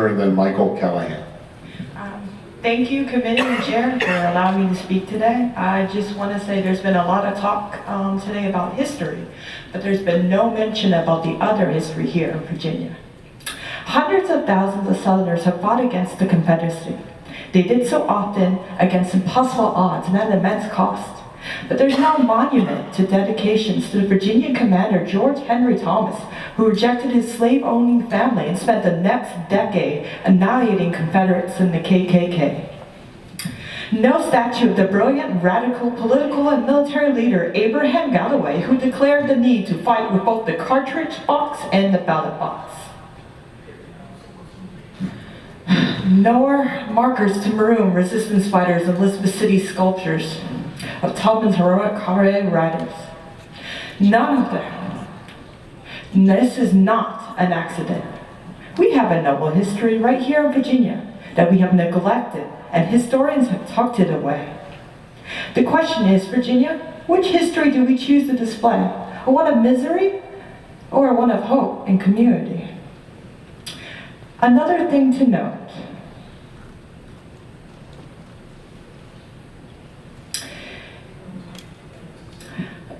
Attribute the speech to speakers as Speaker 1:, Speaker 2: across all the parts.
Speaker 1: than Michael Callahan.
Speaker 2: Thank you, Committee and Chair, for allowing me to speak today. I just want to say there's been a lot of talk today about history, but there's been no mention about the other history here in Virginia. Hundreds of thousands of Southerners have fought against the Confederacy. They did so often against impossible odds and at immense cost. But there's now a monument to dedications to the Virginian commander George Henry Thomas, who rejected his slave-owning family and spent the next decade annihilating Confederates in the KKK. No statue of the brilliant, radical, political, and military leader Abraham Galloway, who declared the need to fight with both the cartridge box and the ballot box. Nor markers to maroon resistance fighters and Elizabeth City sculptures of Tubman's heroic cavalry riders. None of them. This is not an accident. We have a noble history right here in Virginia that we have neglected, and historians have tucked it away. The question is, Virginia, which history do we choose to display? A one of misery or a one of hope and community? Another thing to note.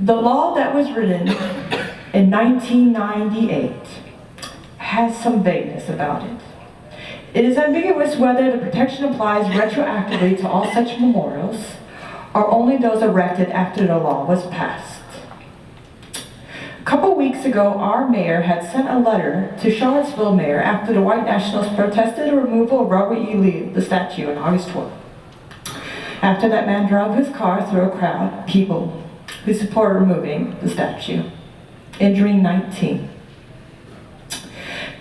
Speaker 2: The law that was written in 1998 has some vagueness about it. It is ambiguous whether the protection applies retroactively to all such memorials or only those erected after the law was passed. A couple weeks ago, our mayor had sent a letter to Charlottesville mayor after the white nationalists protested the removal of Robert E. Lee, the statue, on August 12th. After that man drove his car through a crowd of people who support removing the statue, injuring 19.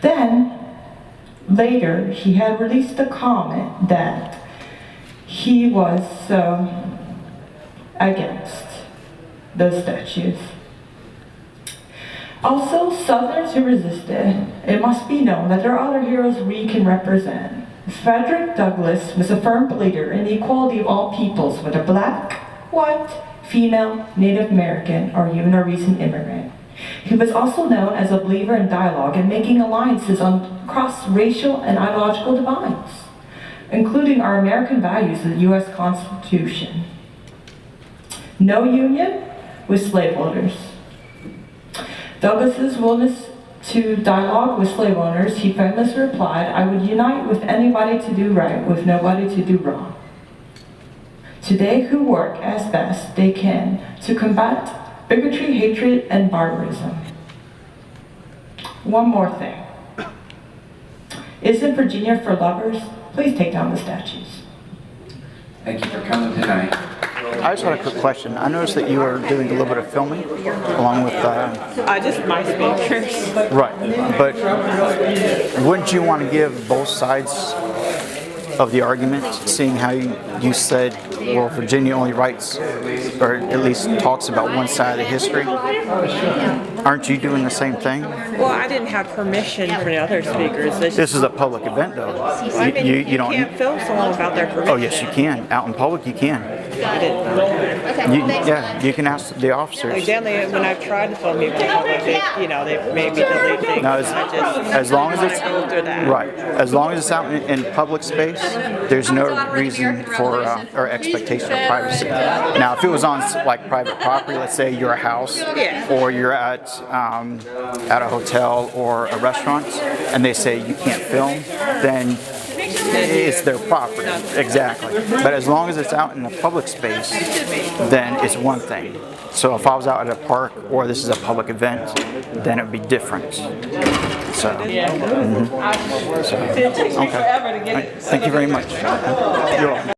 Speaker 2: Then, later, he had released a comment that he was against those statues. Also, Southerners who resisted, it must be known that there are other heroes we can represent. Frederick Douglass was a firm believer in the equality of all peoples, whether black, white, female, Native American, or even a recent immigrant. He was also known as a believer in dialogue and making alliances across racial and ideological divides, including our American values of the U.S. Constitution. No union with slaveholders. Douglass's willingness to dialogue with slave owners, he famously replied, "I would unite with anybody to do right, with nobody to do wrong." Today, who work as best they can to combat bigotry, hatred, and barbarism. One more thing. Isn't Virginia for lovers? Please take down the statues.
Speaker 3: Thank you for coming tonight.
Speaker 4: I just had a quick question. I noticed that you are doing a little bit of filming along with...
Speaker 5: just my speakers.
Speaker 4: Right, but wouldn't you want to give both sides of the argument, seeing how you said, well, Virginia only writes, or at least talks about one side of history? Aren't you doing the same thing?
Speaker 5: Well, I didn't have permission from the other speakers.
Speaker 4: This is a public event, though.
Speaker 5: Well, I mean, you don't, can't film someone without their permission.
Speaker 4: Oh, yes, you can. Out in public, you can.
Speaker 5: I didn't know.
Speaker 4: Yeah, you can ask the officers.
Speaker 5: Evidently, when I've tried to film people in public, they made me delete things.
Speaker 4: No, as long as it's
Speaker 5: go through that.
Speaker 4: right, as long as it's out in public space, there's no reason for or expectation of privacy. Now, if it was on like private property, let's say you're a house, or you're at a hotel or a restaurant, and they say you can't film, then it's their property. Exactly. But as long as it's out in a public space, then it's one thing. So if I was out at a park or this is a public event, then it would be different. So, okay. Thank you very much. You're welcome.